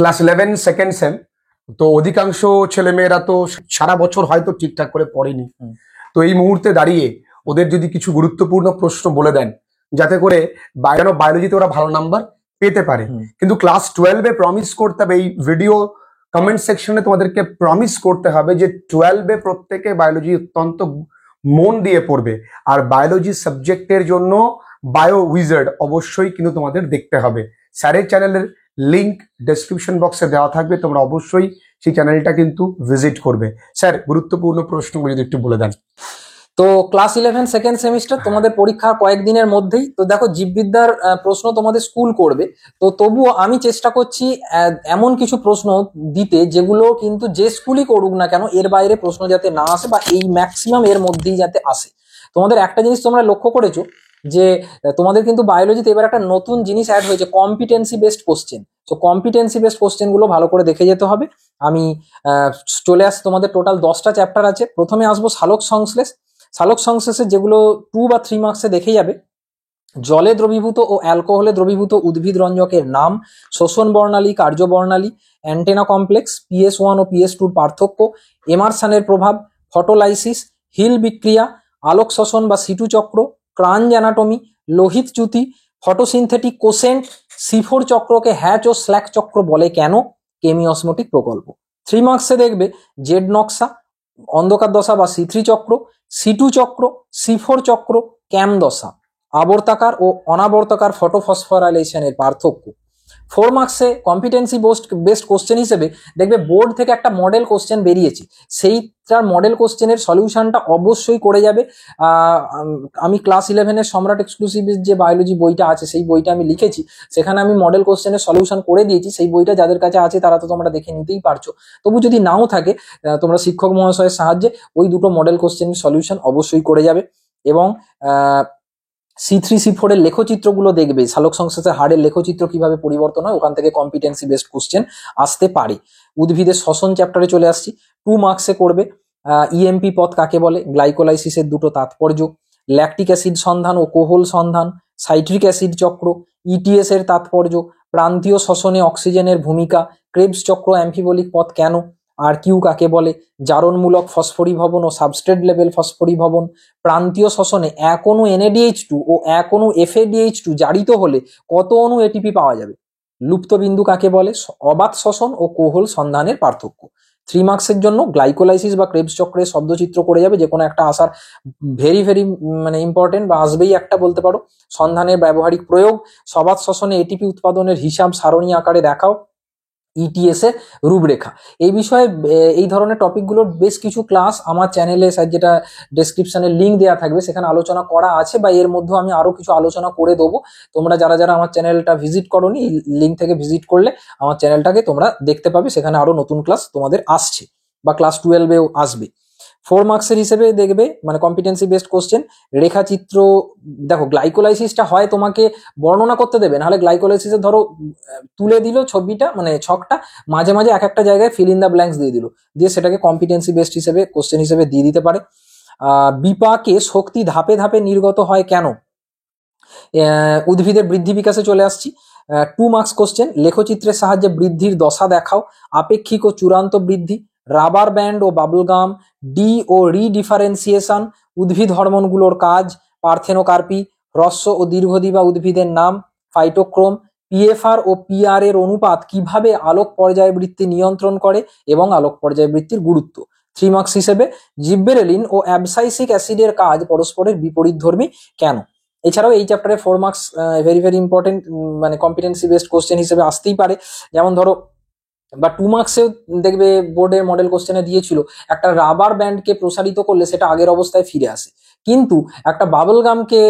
Class 11 second same, তো অধিকাংশ ছেলেমেয়েরা তো সারা বছর হয়তো ঠিকঠাক করে পড়েনি। তো এই মুহূর্তে দাঁড়িয়ে ওদের যদি কিছু গুরুত্বপূর্ণ প্রশ্ন বলে দেন, যাতে করে বায়োলজিতে ওরা ভালো নাম্বার পেতে পারে। কিন্তু ক্লাস 12-এ প্রমিস করতে হবে, এই ভিডিও কমেন্ট সেকশনে তোমাদেরকে প্রমিস করতে হবে যে 12-এ প্রত্যেকে বায়োলজি অত্যন্ত মন দিয়ে পড়বে। আর বায়োলজি সাবজেক্টের জন্য বায়ো উইজার্ড অবশ্যই কিন্তু তোমাদের দেখতে হবে। স্যারের চ্যানেলের লিংক ডেসক্রিপশন বক্সে দেওয়া থাকবে, তোমরা অবশ্যই সেই চ্যানেলটা কিন্তু ভিজিট করবে। স্যার, গুরুত্বপূর্ণ প্রশ্নগুলো যদি একটু বলে দেন। তো ক্লাস 11 সেকেন্ড সেমিস্টার তোমাদের পরীক্ষা কয়েকদিনের মধ্যেই। তো দেখো, জীববিদ্যার প্রশ্ন তোমাদের স্কুল করবে, তো তবুও আমি চেষ্টা করছি এমন কিছু প্রশ্ন দিতে যেগুলো কিন্তু যে স্কুলই করুক না কেন এর বাইরে প্রশ্ন যাতে না আসে, বা এই ম্যাক্সিমাম এর মধ্যেই যাতে আসে। তোমাদের একটা জিনিস তোমরা লক্ষ্য করেছো যে তোমাদের কিন্তু বায়োলজিতে এবার একটা নতুন জিনিস অ্যাড হয়েছে, কম্পিটেন্সি বেসড কোশ্চেন। তো কম্পিটেন্সি বেসড কোশ্চেন গুলো ভালো করে দেখে যেতে হবে। আমি চলে আসছি, তোমাদের টোটাল 10টা চ্যাপ্টার আছে। প্রথমে আসবো সালোক সংশ্লেষ। সালোক সংশ্লেষে যেগুলো 2 বা 3 মার্কসে দেখে যাবে, জলে দ্রবীভূত ও অ্যালকোহলে দ্রবীভূত উদ্ভিদ রঞ্জকের নাম, শোষণ বর্ণালী, কার্য বর্ণালী, অ্যান্টেনা কমপ্লেক্স, PS1 ও PS2 পার্থক্য, এমারসনের প্রভাব, ফটোলাইসিস, হিল বিক্রিয়া, আলোক শোষণ বা সিটু চক্র, ক্রাঞ্জ অ্যানাটমি, লোহিত চ্যুতি, ফটোসিনথেটিক কোসেন্ট, C4 চক্রকে হ্যাচ ও স্ল্যাক চক্র বলে কেন, কেমিওসমোটিক প্রকল্প। 3 মার্কসে দেখবে জেড নকশা, অন্ধকার দশা বা C3 চক্র, C2 চক্র, C4 চক্র, ক্যাম দশা, আবর্তাকার ও অনাবর্তাকার ফটোফসফোরাইলেশনের পার্থক্য। 4 মার্কসে কম্পিটেন্সি বেসড কোশ্চেন হিসেবে দেখবে বোর্ড থেকে একটা মডেল কোশ্চেন বেরিয়েছে, সেইটার মডেল কোশ্চেনের সলিউশনটা অবশ্যই করে যাবে। আমি ক্লাস 11-এর সম্রাট এক্সক্লুসিভ যে বায়োলজি বইটা আছে, সেই বইটা আমি লিখেছি, সেখানে আমি মডেল কোশ্চেনের সলিউশন করে দিয়েছি। সেই বইটা যাদের কাছে আছে তারা তো তোমরা দেখে নিতেই পারছো। তবু যদি নাও থাকে, তোমরা শিক্ষক মহাশয়ের সাহায্যে ওই দুটো মডেল কোশ্চেনের সলিউশন অবশ্যই করে যাবে। এবং C3 C4 এর লেখচিত্রগুলো দেখবে, সালোক সংশ্লেষের হাড়ের লেখচিত্র কিভাবে পরিবর্তন হয়, ওখান থেকে কম্পিটেন্সি বেসড কোশ্চেন আসতে পারে। উদ্ভিদের শ্বসন চ্যাপ্টারে চলে আসছি, 2 মার্কসে করবে EMP পথ কাকে বলে, গ্লাইকোলাইসিসের দুটো তাৎপর্য, ল্যাকটিক অ্যাসিড সন্ধান ও কোহল সন্ধান, সাইট্রিক অ্যাসিড চক্র, ETS এর তাৎপর্য, প্রান্তীয় শ্বসনে অক্সিজেনের ভূমিকা, ক্রেবস চক্র, অ্যাম্ফিবলিক পথ কেন, আর কিউ কাকে বলে, জারণমূলক ফসফরিভবন ও সাবস্ট্রেট লেভেল ফসফরিভবন, প্রান্তীয় শ্বসনে এক অণু NADH2 ও এক অণু FADH2 জারিত হলে কত অণু ATP পাওয়া যাবে, লুপ্ত বিন্দু কাকে বলে, অবাত শ্বসন ও কোহল সন্ধানের পার্থক্য। 3 মার্কসের জন্য গ্লাইকোলাইসিস বা ক্রেবস চক্রের শব্দচিত্র করে যাবে, যে কোনো একটা আসার ভেরি মানে ইম্পর্টেন্ট, বা আসবেই একটা বলতে পারো। সন্ধানের ব্যবহারিক প্রয়োগ, সবাত শ্বসনে ATP উৎপাদনের হিসাব সারণী আকারে দেখাও, ETS এর রূপরেখা। এই বিষয়ে এই ধরনের টপিকগুলোর বেশ কিছু ক্লাস আমার চ্যানেলে, যেটা ডেসক্রিপশনে লিঙ্ক দেওয়া থাকবে, সেখানে আলোচনা করা আছে, বা এর মধ্যে আমি আরো কিছু আলোচনা করে দেবো। তোমরা যারা যারা আমার চ্যানেলটা ভিজিট করোনি, এই লিঙ্ক থেকে ভিজিট করলে আমার চ্যানেলটাকে তোমরা দেখতে পাবে, সেখানে আরো নতুন ক্লাস তোমাদের আসছে, বা ক্লাস 12-এও আসবে। 4 মার্কসের হিসেবে দেখবে, মানে কম্পিটেন্সি বেসড কোশ্চেন, রেখাচিত্র। দেখো, গ্লাইকোলাইসিসটা হয় তোমাকে বর্ণনা করতে দেবে, নাহলে গ্লাইকোলাইসিসে ধরো তুলে দিল ছবিটা, মানে ছকটা, মাঝে মাঝে এক একটা জায়গায় ফিল ইন দ্য ব্ল্যাঙ্কস দিয়ে দিল, দিয়ে সেটাকে কম্পিটেন্সি বেসড হিসেবে কোশ্চেন হিসেবে দিয়ে দিতে পারে। বিপাকে শক্তি ধাপে ধাপে নির্গত হয় কেন, উদ্ভিদের বৃদ্ধি বিকাশে চলে আসছি। 2 মার্কস কোশ্চেন, লেখচিত্রের সাহায্যে বৃদ্ধির দশা দেখাও, আপেক্ষিক ও চূড়ান্ত বৃদ্ধি, রাবার ব্যান্ড ও বাবলগাম, ডি ও রিডিফারেন্সিয়েশন, উদ্ভিদ হরমোনগুলোর কাজ, পার্থেনোকার্পি, হ্রস্ব ও দীর্ঘদিবা উদ্ভিদের নাম, ফাইটোক্রোম, PFR ও PR এর অনুপাত কিভাবে আলোক পর্যায়বৃত্তি নিয়ন্ত্রণ করে এবং আলোক পর্যায়বৃত্তির গুরুত্ব। 3 মার্কস হিসেবে জিব্বেরেলিন ও অ্যাবসাইসিক অ্যাসিডের কাজ পরস্পরের বিপরীতধর্মী কেন। এছাড়াও এই চ্যাপ্টারে 4 মার্কস ভেরি ভেরি ইম্পর্টেন্ট, মানে কম্পিটেন্সি বেসড কোশ্চেন হিসেবে আসতেই পারে। যেমন ধরো, বা 2 মার্কসেও দেখবে বোর্ডের মডেল কোশ্চেনে দিয়েছিল, একটা রাবার ব্যান্ডকে প্রসারিত করলে সেটা আগের অবস্থায় ফিরে আসে, কিন্তু একটা বাবল গামকে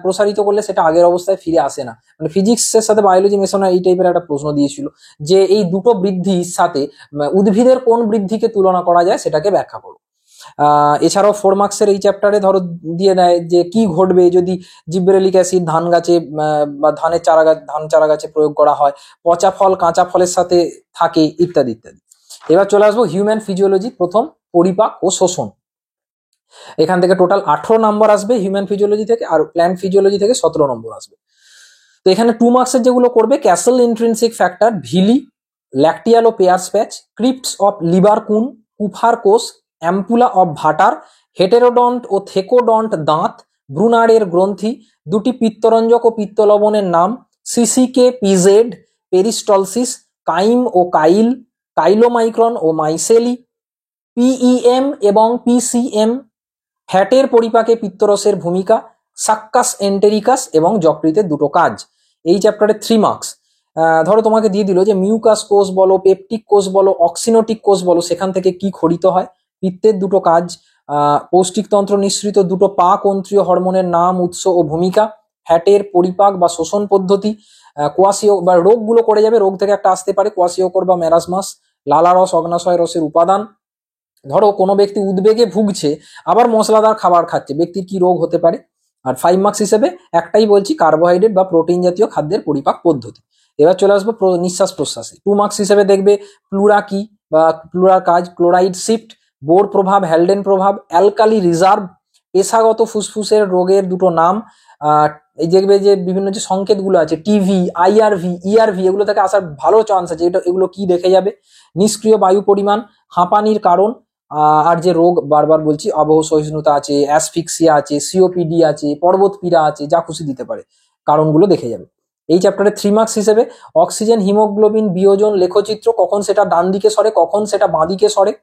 প্রসারিত করলে সেটা আগের অবস্থায় ফিরে আসে না। মানে ফিজিক্সের সাথে বায়োলজি মেশানো এই টাইপের একটা প্রশ্ন দিয়েছিল, যে এই দুটো বৃদ্ধির সাথে উদ্ভিদের কোন বৃদ্ধিকে তুলনা করা যায় সেটাকে ব্যাখ্যা করো। এছাড়াও 4 মার্কসের এই চ্যাপ্টারে ধরো দিয়ে দেয় যে কি ঘটবে যদি জিব্রেলিক অ্যাসিড ধান গাছে বা ধান চারা গাছে প্রয়োগ করা হয়, পচা ফল কাঁচা ফলের সাথে থাকে, ইত্যাদি ইত্যাদি। এবার চলে আসবো হিউম্যান ফিজিওলজি, প্রথম পরিপাক ও শোষণ। এখান থেকে টোটাল 18 নম্বর আসবে হিউম্যান ফিজিওলজি থেকে, আর প্ল্যান্ট ফিজিওলজি থেকে 17 নম্বর আসবে। তো এখানে 2 মার্কসের যেগুলো করবে, Castle intrinsic factor, villi, lacteal ও Peyer's patch, crypts of Lieberkuhn, Kupffer কোষ, অ্যাম্পুলা অফ ভাটার, হেটেরোডন্ট ও থেকোডন্ট দাঁত, ব্রুনারের গ্রন্থি, দুটি পিত্তরঞ্জক ও পিত্তলবণের নাম, সিসিকে পিজেড, পেরিস্টলসিস, কাইম ও কাইল, কাইলোমাইক্রন ও মাইসেলি, পিইএম এবং পিসিএম, ফ্যাটের পরিপাকে পিত্তরসের ভূমিকা, সাক্কাস এন্টেরিকাস এবং যকৃতের দুটো কাজ। এই চ্যাপ্টারে 3 মার্কস। ধরো তোমাকে দিয়ে দিল যে মিউকাস কোষ বলো, পেপটিক কোষ বলো, অক্সিনোটিক কোষ বলো, সেখান থেকে কি খরিত হয়, পিত্তের দুটো কাজ, পৌষ্টিকতন্ত্র নিঃসৃত দুটো পাক অন্ত্রীয় হরমোনের নাম, উৎস ও ভূমিকা, ফ্যাটের পরিপাক বা শোষণ পদ্ধতি, কোয়াসিও বা রোগগুলো করে যাবে, রোগ থেকে একটা আসতে পারে কোয়াসিওকর বা ম্যারাসমাস, লালারস অগ্নাশয় রসের উপাদান। ধরো কোনো ব্যক্তি উদ্বেগে ভুগছে আবার মশলাদার খাবার খাচ্ছে, ব্যক্তির কি রোগ হতে পারে। আর 5 মার্কস হিসেবে একটাই বলছি, কার্বোহাইড্রেট বা প্রোটিন জাতীয় খাদ্যের পরিপাক পদ্ধতি। এবার চলে আসবো নিঃশ্বাস প্রশ্বাসে। 2 মার্কস হিসেবে দেখবে প্লুরা কি বা প্লুরার কাজ, ক্লোরাইড শিফট, বোর প্রভাব, হ্যালডেন প্রভাব, অ্যালকালি রিজার্ভ, পেশাগত ফুসফুসের রোগের দুটো নাম। এই দেখবে যে বিভিন্ন যে সংকেতগুলো আছে, টিভি, আইআরভি, ইআরভি, এগুলো থেকে আসার ভালো চান্স আছে, এগুলো কি দেখে যাবে। নিষ্ক্রিয় বায়ু পরিমাণ, হাঁপানির কারণ, আর যে রোগ বারবার বলছি, আবহ সহিষ্ণুতা আছে, অ্যাসফিক্সিয়া আছে, সিওপিডি আছে, পর্বত পীড়া আছে, যা খুশি দিতে পারে, কারণগুলো দেখে যাবে। এই চ্যাপ্টারে 3 মার্কস হিসেবে অক্সিজেন হিমোগ্লোবিন বিয়োজন লেখচিত্র, কখন সেটা ডান দিকে সরে কখন সেটা বাঁ দিকে সরে,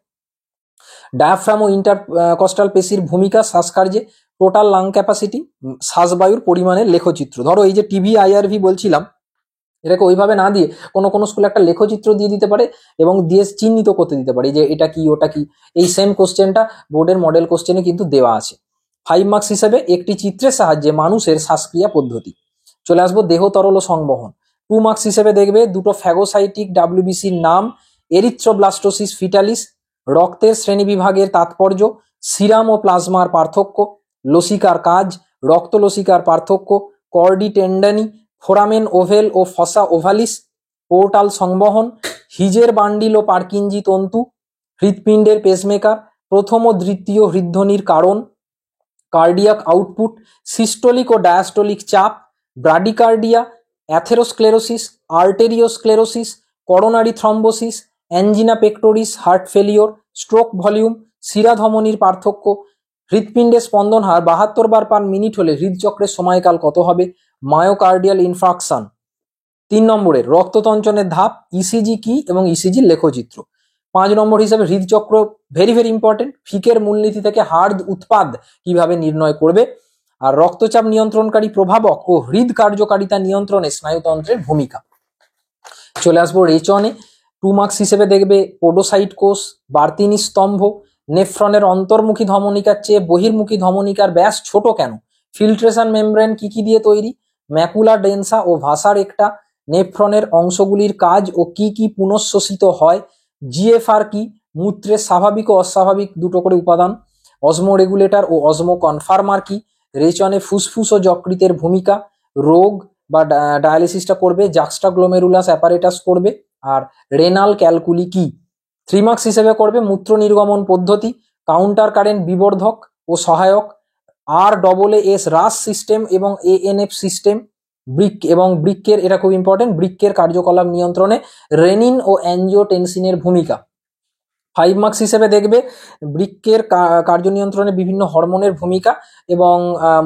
ডায়াফ্রাম ও ইন্টারকস্টাল পেশির ভূমিকা শ্বাসকার্যে, টোটাল লাং ক্যাপাসিটি, শ্বাসবায়ুর পরিমাণের লেখচিত্র। ধরো এই যে টিভি, আইআরভি বলছিলাম, এটাকে ওইভাবে না দিয়ে কোনো কোনো স্কুলে একটা লেখচিত্র দিয়ে দিতে পারে এবং দিয়ে চিহ্নিত করতে দিতে পারে যে এটা কি ওটা কি। এই সেম কোশ্চেনটা বোর্ডের মডেল কোশ্চেনে কিন্তু দেওয়া আছে। 5 মার্কস হিসেবে একটি চিত্রের সাহায্যে মানুষের শ্বাসক্রিয়া পদ্ধতি। চলে আসবো দেহ তরল ও সংবহন। 2 মার্কস হিসেবে দেখবে দুটো ফ্যাগোসাইটিক ডাব্লিউবিসির নাম, এরিথ্রোব্লাস্টোসিস ফিটালিস, রক্তের শ্রেণীবিভাগের তাৎপর্য, সিরাম ও প্লাজমার পার্থক্য, লসিকার কাজ, রক্ত লসিকার পার্থক্য, কর্ডি টেন্ডানি, ফোরামেন ওভেল ও ফসা ওভালিস, পোর্টাল সংবহন, হিজের বান্ডিল ও পার্কিনজি তন্তু, হৃৎপিণ্ডের পেসমেকার, প্রথম ও দ্বিতীয় হৃদধ্বনির কারণ, কার্ডিয়াক আউটপুট, সিস্টোলিক ও ডায়াস্টোলিক চাপ, bradycardia, atherosclerosis, arteriosclerosis, coronary thrombosis, angina pectoris, heart failure, stroke volume, শিরাধমনির পার্থক্য, হৃৎপিণ্ডের স্পন্দন হার 72 বার পার মিনিট হলে হৃদচক্রের সময়কাল কত হবে, মায়োকার্ডিয়াল ইনফ্রাকশন। 3 নম্বরের রক্ততঞ্চনের ধাপ, ইসিজি কি এবং ইসিজির লেখচিত্র। 5 নম্বর হিসাবে হৃদচক্র, ভেরি ভেরি ইম্পর্টেন্ট, ফিকের মূলনীতি থেকে হার্ট উৎপাদ কিভাবে নির্ণয় করবে, আর রক্তচাপ নিয়ন্ত্রণকারী প্রভাবক ও হৃদ কার্যকারিতা নিয়ন্ত্রণে স্নায়ুতন্ত্রের ভূমিকা। চলে আসবো রেচনে। 2 মার্কস হিসেবে দেখবে পোডোসাইট কোষ, বার্তিনি স্তম্ভ, নেফ্রনের অন্তর্মুখী ধমনিকার চেয়ে বহির্মুখী ধমনিকার ব্যাস ছোট কেন, ফিল্ট্রেশন মেমব্রেন কি কি দিয়ে তৈরি, ম্যাকুলা ডেন্সা ও ভাসার একটা, নেফ্রনের অংশগুলির কাজ ও কি কি পুনঃশোষিত হয়, জিএফআর কি, মূত্রের স্বাভাবিক ও অস্বাভাবিক দুটো করে উপাদান, অসমো রেগুলেটর ও অসমো কনফার্মার কি, রেচনে ফুসফুস ও যকৃতের ভূমিকা, রোগ বা ডায়ালিসিসটা করবে, জাক্সটাগ্লোমেরুলাস অ্যাপারেটাস করবে, আর রেনাল ক্যালকুলি কি। 3 মার্কস হিসেবে করবে মূত্র নির্গমন পদ্ধতি, কাউন্টার কারেন্ট বিবর্ধক ও সহায়ক, আর ডবল এস রাস সিস্টেম এবং এএনএফ সিস্টেম, ব্রিক এবং ব্রিকের, এটা খুব ইম্পর্টেন্ট, ব্রিকের কার্যকলাপ নিয়ন্ত্রণে রেনিন ও অ্যাঞ্জিওটেনসিনের ভূমিকা। 5 মার্কস হিসেবে দেখবে বৃক্কের কার্য নিয়ন্ত্রণে বিভিন্ন হরমোনের ভূমিকা এবং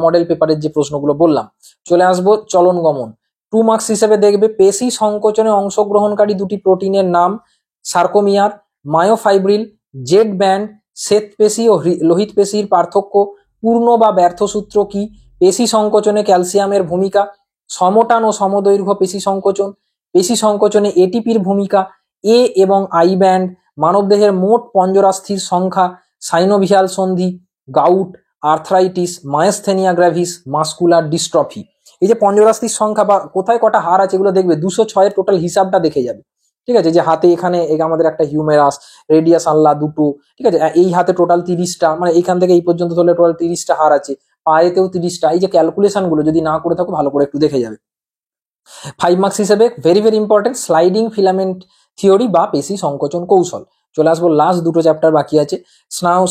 মডেল পেপারের যে প্রশ্নগুলো বললাম। চলে আসবো চলন গমন। 2 মার্কস হিসেবে দেখবে পেশি সংকোচনে অংশগ্রহণকারী দুটি প্রোটিনের নাম, সার্কোমিয়ার, মায়োফাইব্রিল, জেড ব্যান্ড, শ্বেত পেশি ও লোহিত পেশির পার্থক্য, পূর্ণ বা ব্যর্থ সূত্র কি, পেশি সংকোচনে ক্যালসিয়ামের ভূমিকা, সমটান ও সমদৈর্ঘ্য পেশি সংকোচন, পেশি সংকোচনে এটিপির ভূমিকা, এ এবং আই ব্যান্ড, মানবদেহের মোট পঞ্জরাস্থির সংখ্যা, সাইনোভিয়াল সন্ধি, gout, arthritis, myasthenia gravis, muscular dystrophy. এই যে পঞ্জরাস্থির সংখ্যা বা কোথায় কটা হাড় আছে এগুলো দেখবে 206 টোটাল হিসাবটা দেখে যাবে। ঠিক আছে, যে হাতে এখানে আমাদের একটা হিউমেরাস, রেডিয়াস আল্লা দুটো, ঠিক আছে, এই হাতে টোটাল 30টা, মানে এইখান থেকে এই পর্যন্ত ধরলে টোটাল 30টা হাড় আছে, পায়েতেও 30টা। এই যে ক্যালকুলেশন গুলো যদি না করে থাকো ভালো করে একটু দেখে যাবে। 5 মার্কস হিসেবে very very important sliding filament theory বা পেশি সংকোচন কৌশল। চলে আসবো লাস্ট দুটো চ্যাপ্টার বাকি আছে,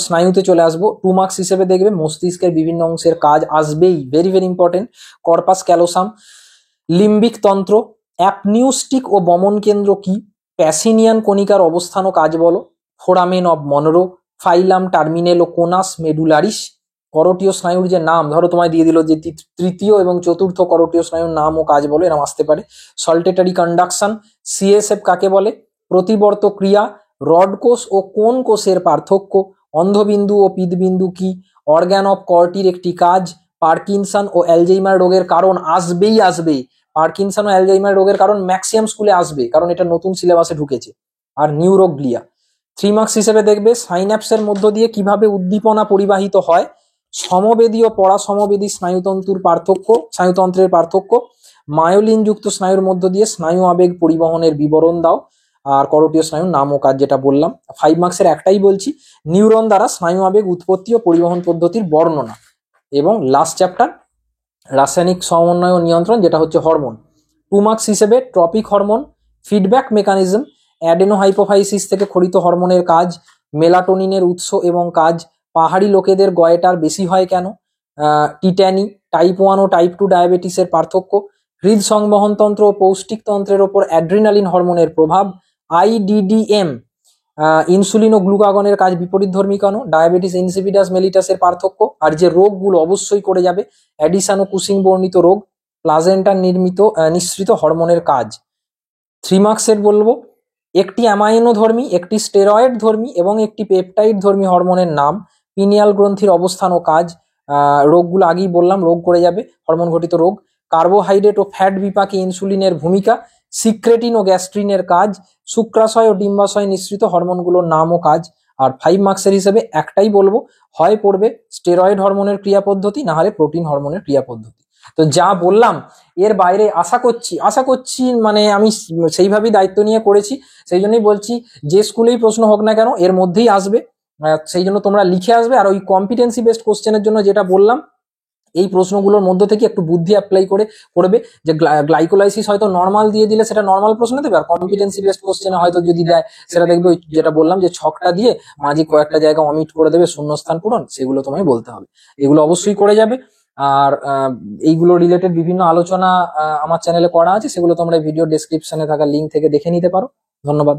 স্নায়ুতে চলে আসবো। 2 মার্কস হিসেবে দেখবে মস্তিষ্কের বিভিন্ন অংশের কাজ আসবেই, very very important, corpus callosum, লিম্বিক তন্ত্র, অ্যাপনিউস্টিক ও বমন কেন্দ্র কি, প্যাসিনিয়ান কণিকার অবস্থান ও কাজ বলো। Foramen of Munro, ফাইলাম টার্মিনেল O কোনাস medullaris. করোটীয় স্নায়ুর যে নাম, ধরো তোমায় দিয়ে দিল যে তৃতীয় এবং চতুর্থ করোটীয় স্নায়ুর নাম ও কাজ বলো, এরকম আসতে পারে। সল্টেটারি কন্ডাকশন, সিএসএফ কাকে বলে? প্রতিবর্ত ক্রিয়া, রড কোষ ও কোন কোষের পার্থক্য, অন্ধবিন্দু ও পিতবিন্দু কি, অর্গ্যান অফ কর্টির একটি কাজ, পার্কিনসন ও অ্যালজাইমার রোগের কারণ আসবে। পার্কিনসন ও অ্যালজাইমার রোগের কারণ ম্যাক্সিমাম স্কুলে আসবে, কারণ এটা নতুন সিলেবাসে ঢুকেছে। আর নিউরোগ্লিয়া। 3 মার্কস হিসেবে দেখবে সাইন্যাপসের মধ্য দিয়ে কিভাবে উদ্দীপনা পরিবাহিত হয়, সমবেদী ও পরাসমবেদী স্নায়ুতন্ত্রের পার্থক্য, মায়োলিন যুক্ত স্নায়ুর মধ্য দিয়ে স্নায়ু আবেগ পরিবহনের বিবরণ দাও। আর করোটীয় স্নায়ুর নাম ও কাজ যেটা বললাম। 5 মার্কসের একটাই বলছি, নিউরন দ্বারা স্নায়ু আবেগ উৎপত্তি ও পরিবহন পদ্ধতির বর্ণনা। এবং লাস্ট চ্যাপ্টার রাসায়নিক সমন্বয় ও নিয়ন্ত্রণ, যেটা হচ্ছে হরমোন। 2 মার্কস হিসেবে tropic hormone, feedback mechanism, adenohypophysis থেকে খরিত হরমোনের কাজ, মেলাটোনিনের উৎস এবং কাজ, পাহাড়ি লোকেদের গয়েটার বেশি হয় কেন, টিট্যানি, টাইপ 1 ও টাইপ 2 ডায়াবেটিসের পার্থক্য, হৃদ সংবহনতন্ত্র ও পৌষ্টিক তন্ত্রের ওপর অ্যাড্রিনালিন হরমোনের প্রভাব, আইডিডিএম, ইনসুলিন ও গ্লুকাগনের কাজ বিপরীতধর্মী কেন, ডায়াবেটিস ইনসিপিডাস মেলিটাসের পার্থক্য। আর যে রোগগুলো অবশ্যই করে যাবে, অ্যাডিসান ও কুসিং বর্ণিত রোগ, প্লাজেন্টার নিঃসৃত হরমোনের কাজ। 3 মার্কসের বলবো, একটি অ্যামাইনো ধর্মী, একটি স্টেরয়েড ধর্মী এবং একটি পেপটাইড ধর্মী হরমোনের নাম, পিনিয়াল গ্রন্থির অবস্থান ও কাজ। রোগগুলো আগেই বললাম, রোগ করে যাবে, হরমোন ঘটিত রোগ। কার্বোহাইড্রেট ও ফ্যাট বিপাকে ইনসুলিনের ভূমিকা, সিক্রেটিন ও গ্যাস্ট্রিনের কাজ, শুক্রাশয় ও ডিম্বাশয় নিঃসৃত হরমোনগুলোর নাম ও কাজ। আর 5 মার্কসের হিসেবে একটাই বলবো, হয় পড়বে স্টেরয়েড হরমোনের ক্রিয়া পদ্ধতি, না হলে প্রোটিন হরমোনের ক্রিয়া পদ্ধতি। তো যা বললাম এর বাইরে আশা করছি মানে আমি সেইভাবেই দায়িত্ব নিয়ে করেছি। সেই জন্যই বলছি, যে স্কুলেই প্রশ্ন হোক না কেন এর মধ্যেই আসবে, সেই জন্য তোমরা লিখে আসবে। আর ওই কম্পিটেন্সি বেসড কোশ্চেনের জন্য যেটা বললাম, এই প্রশ্নগুলোর মধ্য থেকে একটু বুদ্ধি অ্যাপ্লাই করবে, যে গ্লাইকোলাইসিস হয়তো নর্মাল দিয়ে দিলে সেটা নর্মাল প্রশ্ন দেবে, আর কম্পিটেন্সি বেসড কোশ্চেনে হয়তো যদি দেয় সেটা দেখবে ওই যেটা বললাম যে ছকটা দিয়ে মাঝে কয়েকটা জায়গা অমিট করে দেবে, শূন্যস্থান পূরণ, সেগুলো তোমায় বলতে হবে। এগুলো অবশ্যই করে যাবে। আর এইগুলো রিলেটেড বিভিন্ন আলোচনা আমার চ্যানেলে করা আছে, সেগুলো তোমরা ভিডিও ডেসক্রিপশনে থাকা লিঙ্ক থেকে দেখে নিতে পারো। ধন্যবাদ।